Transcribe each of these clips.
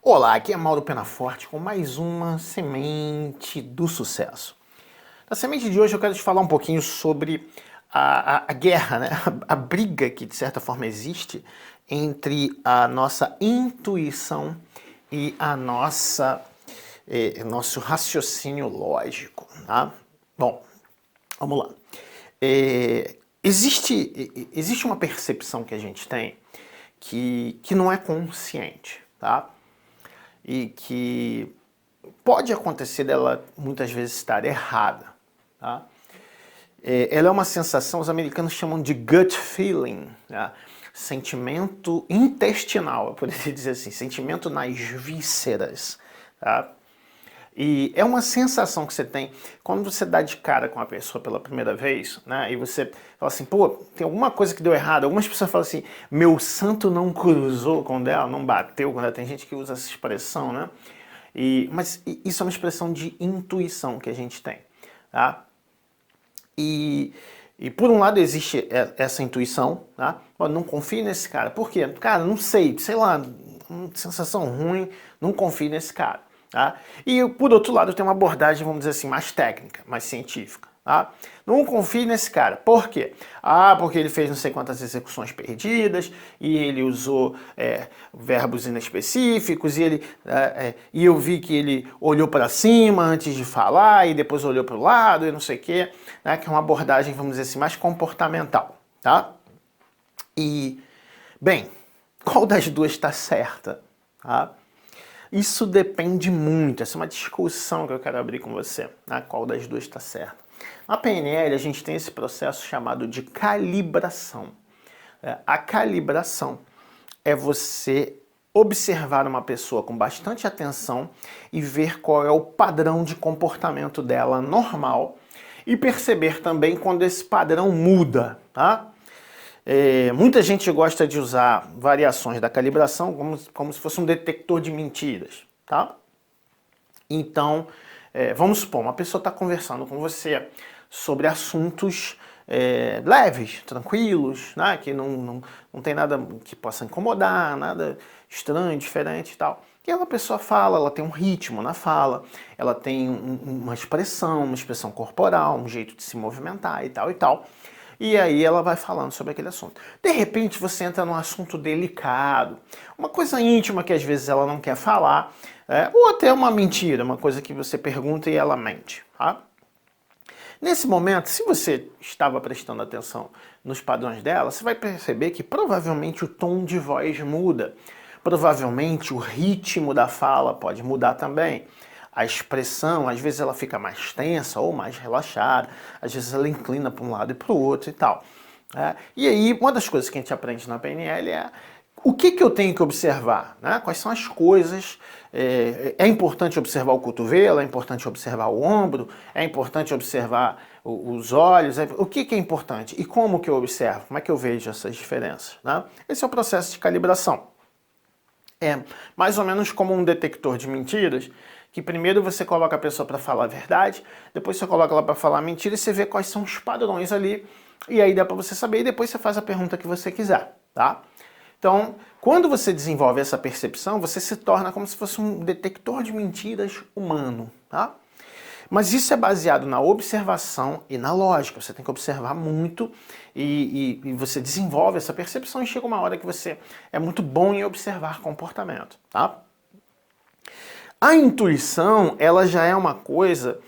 Olá, aqui é Mauro Penaforte com mais uma Semente do Sucesso. Na semente de hoje eu quero te falar um pouquinho sobre a guerra, né? A briga que de certa forma existe entre a nossa intuição e nosso raciocínio lógico, tá? Bom, vamos lá. Existe uma percepção que a gente tem que não é consciente, tá? E que pode acontecer dela muitas vezes estar errada, tá? Ela é uma sensação, os americanos chamam de gut feeling, tá? Sentimento intestinal, eu poderia dizer assim, sentimento nas vísceras, tá? E é uma sensação que você tem quando você dá de cara com a pessoa pela primeira vez, né? E você fala assim, pô, tem alguma coisa que deu errado. Algumas pessoas falam assim, meu santo não cruzou com o dela, não bateu com ela. Tem gente que usa essa expressão, né? Mas isso é uma expressão de intuição que a gente tem, tá? E por um lado existe essa intuição, tá? Não confie nesse cara. Por quê? Cara, não sei lá, sensação ruim, não confie nesse cara. Tá? E por outro lado tem uma abordagem, vamos dizer assim, mais técnica, mais científica. Tá? Não confie nesse cara. Por quê? Porque ele fez não sei quantas execuções perdidas, e ele usou verbos inespecíficos, e eu vi que ele olhou para cima antes de falar, e depois olhou para o lado, e não sei o quê, né? Que é uma abordagem, vamos dizer assim, mais comportamental. Tá? E, bem, qual das duas está certa? Tá? Isso depende muito, essa é uma discussão que eu quero abrir com você, né? Qual das duas está certa. Na PNL a gente tem esse processo chamado de calibração. A calibração é você observar uma pessoa com bastante atenção e ver qual é o padrão de comportamento dela normal e perceber também quando esse padrão muda, tá? Muita gente gosta de usar variações da calibração como se fosse um detector de mentiras, tá? Então, vamos supor, uma pessoa está conversando com você sobre assuntos leves, tranquilos, né? Que não tem nada que possa incomodar, nada estranho, diferente e tal. E a pessoa fala, ela tem um ritmo na fala, ela tem uma expressão corporal, um jeito de se movimentar e tal e tal. E aí ela vai falando sobre aquele assunto. De repente você entra num assunto delicado, uma coisa íntima que às vezes ela não quer falar, ou até uma mentira, uma coisa que você pergunta e ela mente. Tá? Nesse momento, se você estava prestando atenção nos padrões dela, você vai perceber que provavelmente o tom de voz muda. Provavelmente o ritmo da fala pode mudar também. A expressão, às vezes ela fica mais tensa ou mais relaxada, às vezes ela inclina para um lado e para o outro e tal. E aí, uma das coisas que a gente aprende na PNL é o que eu tenho que observar, né? Quais são as coisas. É importante observar o cotovelo, é importante observar o ombro, é importante observar os olhos. O que é importante e como que eu observo? Como é que eu vejo essas diferenças? Né? Esse é o processo de calibração. É mais ou menos como um detector de mentiras, que primeiro você coloca a pessoa para falar a verdade, depois você coloca ela para falar mentira e você vê quais são os padrões ali, e aí dá para você saber, e depois você faz a pergunta que você quiser, tá? Então, quando você desenvolve essa percepção, você se torna como se fosse um detector de mentiras humano, tá? Mas isso é baseado na observação e na lógica. Você tem que observar muito e você desenvolve essa percepção e chega uma hora que você é muito bom em observar comportamento, tá? A intuição, ela já é uma coisa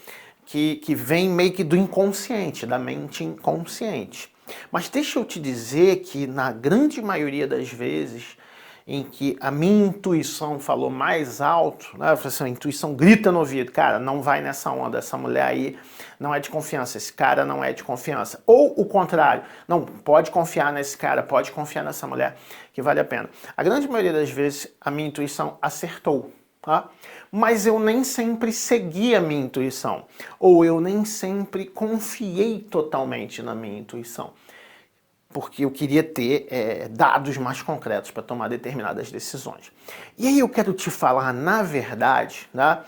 que vem meio que do inconsciente, da mente inconsciente. Mas deixa eu te dizer que na grande maioria das vezes em que a minha intuição falou mais alto, né? Assim, a intuição grita no ouvido, cara, não vai nessa onda, essa mulher aí não é de confiança, esse cara não é de confiança. Ou o contrário, não, pode confiar nesse cara, pode confiar nessa mulher, que vale a pena. A grande maioria das vezes a minha intuição acertou, tá? Mas eu nem sempre segui a minha intuição, ou eu nem sempre confiei totalmente na minha intuição, porque eu queria ter dados mais concretos para tomar determinadas decisões. E aí eu quero te falar, na verdade, né,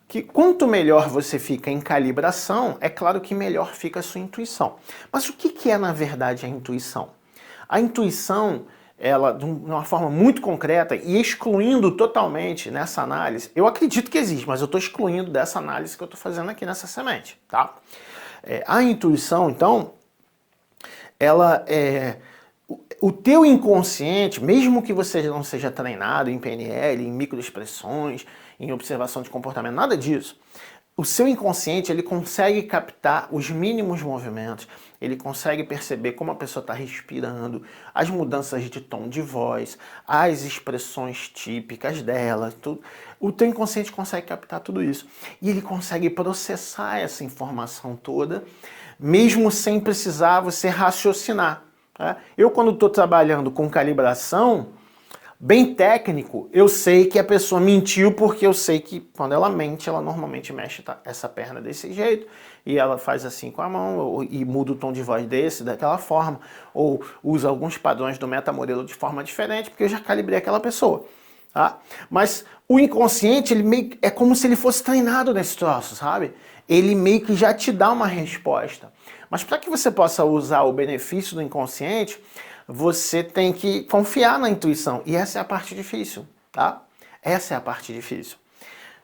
que quanto melhor você fica em calibração, é claro que melhor fica a sua intuição. Mas o que é, na verdade, a intuição? A intuição ela de uma forma muito concreta e excluindo totalmente nessa análise, eu acredito que existe, mas eu estou excluindo dessa análise que eu estou fazendo aqui nessa semente, tá? A intuição, então, ela é... O teu inconsciente, mesmo que você não seja treinado em PNL, em microexpressões, em observação de comportamento, nada disso, o seu inconsciente ele consegue captar os mínimos movimentos, ele consegue perceber como a pessoa está respirando, as mudanças de tom de voz, as expressões típicas dela, tudo. O teu inconsciente consegue captar tudo isso e ele consegue processar essa informação toda, mesmo sem precisar você raciocinar. Eu, quando estou trabalhando com calibração, bem técnico, eu sei que a pessoa mentiu porque eu sei que quando ela mente, ela normalmente mexe essa perna desse jeito e ela faz assim com a mão e muda o tom de voz daquela forma, ou usa alguns padrões do metamodelo de forma diferente porque eu já calibrei aquela pessoa. Tá? Mas o inconsciente, ele meio, é como se ele fosse treinado nesse troço, sabe? Ele meio que já te dá uma resposta. Mas para que você possa usar o benefício do inconsciente, você tem que confiar na intuição. E essa é a parte difícil, tá? Essa é a parte difícil.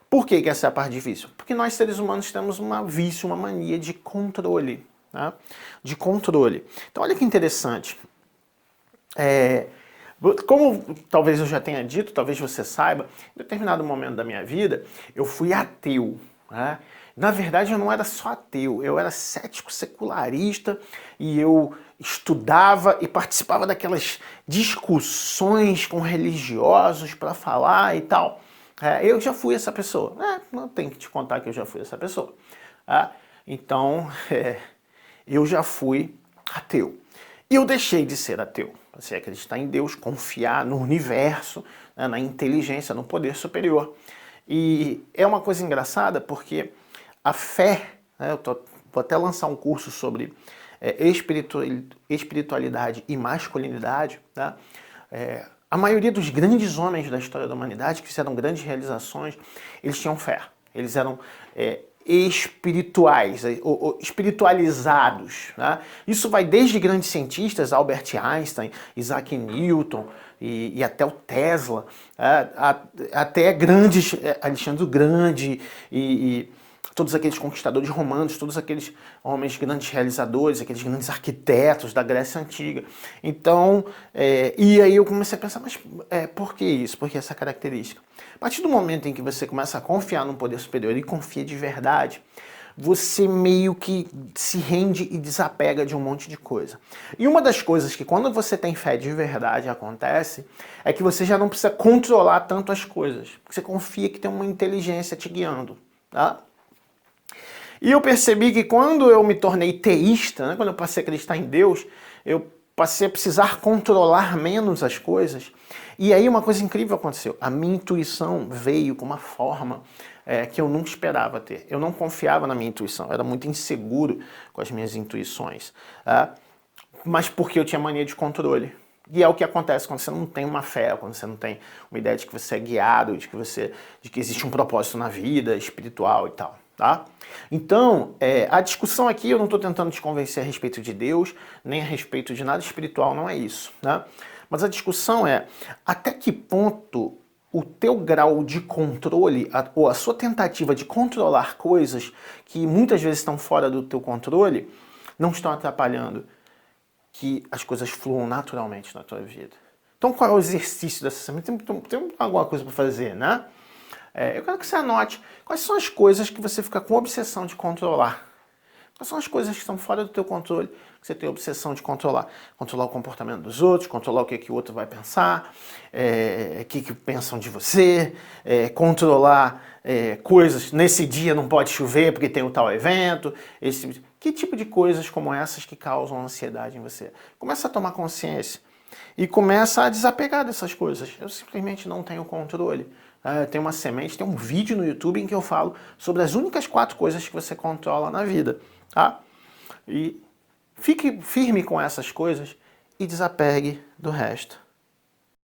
Por que essa é a parte difícil? Porque nós, seres humanos, temos uma vício, uma mania de controle. Tá? De controle. Então, olha que interessante. Como talvez eu já tenha dito, talvez você saiba, em determinado momento da minha vida, eu fui ateu. Né? Na verdade, eu não era só ateu, eu era cético secularista e eu estudava e participava daquelas discussões com religiosos para falar e tal. Eu já fui essa pessoa. Não tenho que te contar que eu já fui essa pessoa. Então, eu já fui ateu. E eu deixei de ser ateu. Você acreditar em Deus, confiar no universo, né, na inteligência, no poder superior. E é uma coisa engraçada porque a fé, né, vou até lançar um curso sobre espiritualidade e masculinidade, né? A maioria dos grandes homens da história da humanidade que fizeram grandes realizações, eles tinham fé. Eles eram espirituais, ou espiritualizados. Né? Isso vai desde grandes cientistas, Albert Einstein, Isaac Newton e até o Tesla, até grandes, Alexandre o Grande e todos aqueles conquistadores romanos, todos aqueles homens grandes realizadores, aqueles grandes arquitetos da Grécia Antiga. Então, e aí eu comecei a pensar, mas por que isso? Por que essa característica? A partir do momento em que você começa a confiar num poder superior e confia de verdade, você meio que se rende e desapega de um monte de coisa. E uma das coisas que quando você tem fé de verdade acontece, é que você já não precisa controlar tanto as coisas. Porque você confia que tem uma inteligência te guiando, tá? E eu percebi que quando eu me tornei teísta, né, quando eu passei a acreditar em Deus, eu passei a precisar controlar menos as coisas. E aí uma coisa incrível aconteceu. A minha intuição veio com uma forma que eu nunca esperava ter. Eu não confiava na minha intuição, eu era muito inseguro com as minhas intuições. Mas porque eu tinha mania de controle. E é o que acontece quando você não tem uma fé, quando você não tem uma ideia de que você é guiado, de que existe um propósito na vida espiritual e tal. Tá? Então, a discussão aqui, eu não estou tentando te convencer a respeito de Deus, nem a respeito de nada espiritual, não é isso. Né? Mas a discussão é até que ponto o teu grau de controle, ou a sua tentativa de controlar coisas que muitas vezes estão fora do teu controle, não estão atrapalhando que as coisas fluam naturalmente na tua vida. Então, qual é o exercício dessa semana? Tem alguma coisa para fazer, né? Eu quero que você anote quais são as coisas que você fica com obsessão de controlar. Quais são as coisas que estão fora do teu controle, que você tem obsessão de controlar? Controlar o comportamento dos outros, controlar o que o outro vai pensar, o que pensam de você, controlar coisas. Nesse dia não pode chover porque tem o tal evento. Que tipo de coisas como essas que causam ansiedade em você? Começa a tomar consciência e começa a desapegar dessas coisas. Eu simplesmente não tenho controle. Tem uma semente, tem um vídeo no YouTube em que eu falo sobre as únicas 4 coisas que você controla na vida. Tá? E fique firme com essas coisas e desapegue do resto.